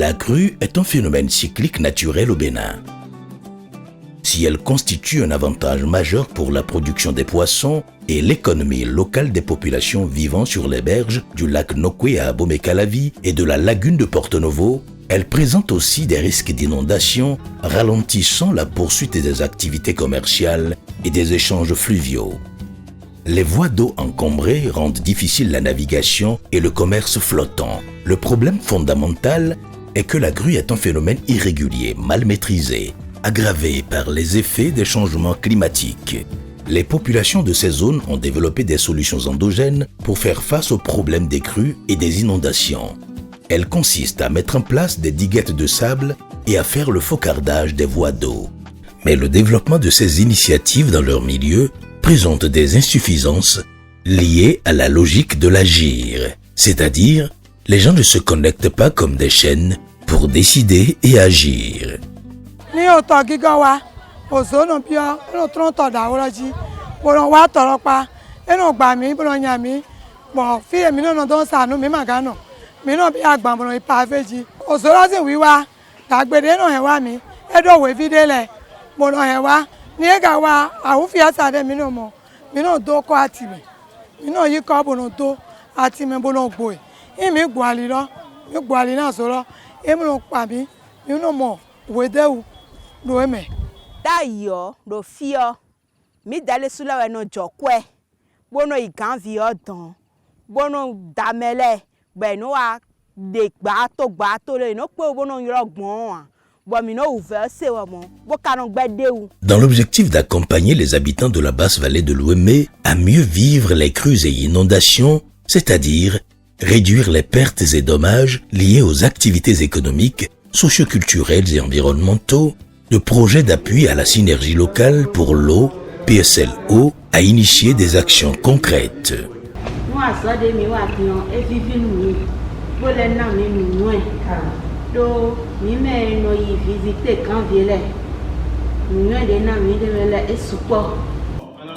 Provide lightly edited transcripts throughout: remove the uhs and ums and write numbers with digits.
La crue est un phénomène cyclique naturel au Bénin. Si elle constitue un avantage majeur pour la production des poissons et l'économie locale des populations vivant sur les berges du lac Nokwe à Abomey-Calavi et de la lagune de Porto Novo, elle présente aussi des risques d'inondation, ralentissant la poursuite des activités commerciales et des échanges fluviaux. Les voies d'eau encombrées rendent difficile la navigation et le commerce flottant. Le problème fondamental est que la crue est un phénomène irrégulier, mal maîtrisé, aggravé par les effets des changements climatiques. Les populations de ces zones ont développé des solutions endogènes pour faire face aux problèmes des crues et des inondations. Elles consistent à mettre en place des diguettes de sable et à faire le faucardage des voies d'eau. Mais le développement de ces initiatives dans leur milieu présente des insuffisances liées à la logique de l'agir, c'est-à-dire les gens ne se connectent pas comme des chaînes pour décider et agir. D'ailleurs, le fio, mi d'aller sous la no jokwe, bono I ganvio don, bono damele, beno a de bato le no po bono yrogbon. Dans l'objectif d'accompagner les habitants de la basse vallée de l'Ouémé à mieux vivre les crues et inondations, c'est-à-dire réduire les pertes et dommages liés aux activités économiques, socioculturels et environnementaux, le projet d'appui à la synergie locale pour l'eau, PSLO, a initié des actions concrètes.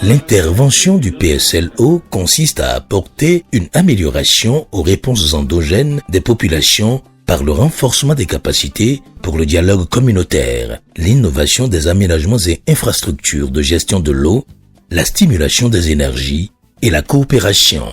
L'intervention du PSLO consiste à apporter une amélioration aux réponses endogènes des populations par le renforcement des capacités pour le dialogue communautaire, l'innovation des aménagements et infrastructures de gestion de l'eau, la stimulation des énergies et la coopération.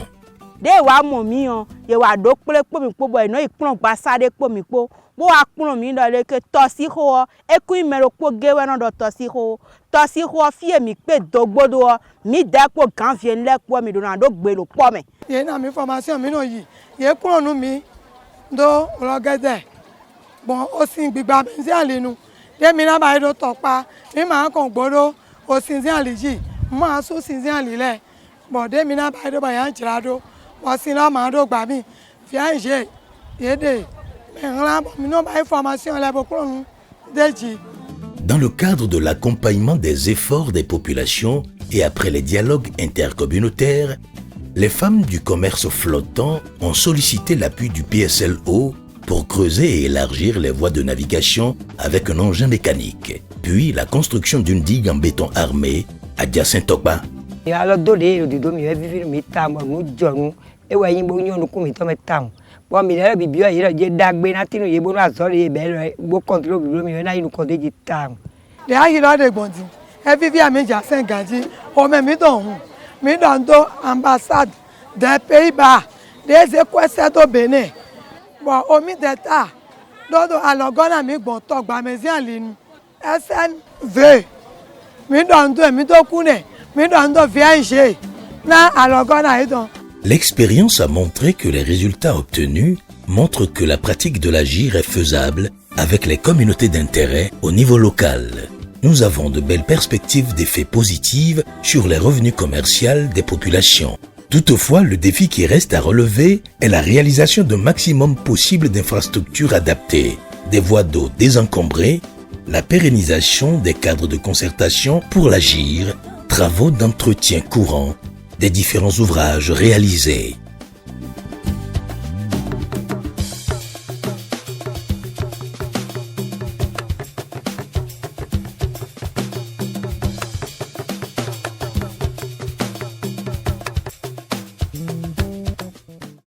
Dans le cadre de l'accompagnement des efforts des populations et après les dialogues intercommunautaires, les femmes du commerce flottant ont sollicité l'appui du PSLO pour creuser et élargir les voies de navigation avec un engin mécanique, puis la construction d'une digue en béton armé à Diasintokba. Ambassade des Pays-Bas, des Écossais au Bénin. Bon, au milieu d'État, d'autres à l'organe mi bon talk, bah mais en ligne. SNV, mi donne deux, mi donne couné, mi donne deux VNG. Là, à l'organe à donc. L'expérience a montré que les résultats obtenus montrent que la pratique de l'agir est faisable avec les communautés d'intérêt au niveau local. Nous avons de belles perspectives d'effets positifs sur les revenus commerciaux des populations. Toutefois, le défi qui reste à relever est la réalisation d'un maximum possible d'infrastructures adaptées, des voies d'eau désencombrées, la pérennisation des cadres de concertation pour l'agir, travaux d'entretien courant, des différents ouvrages réalisés.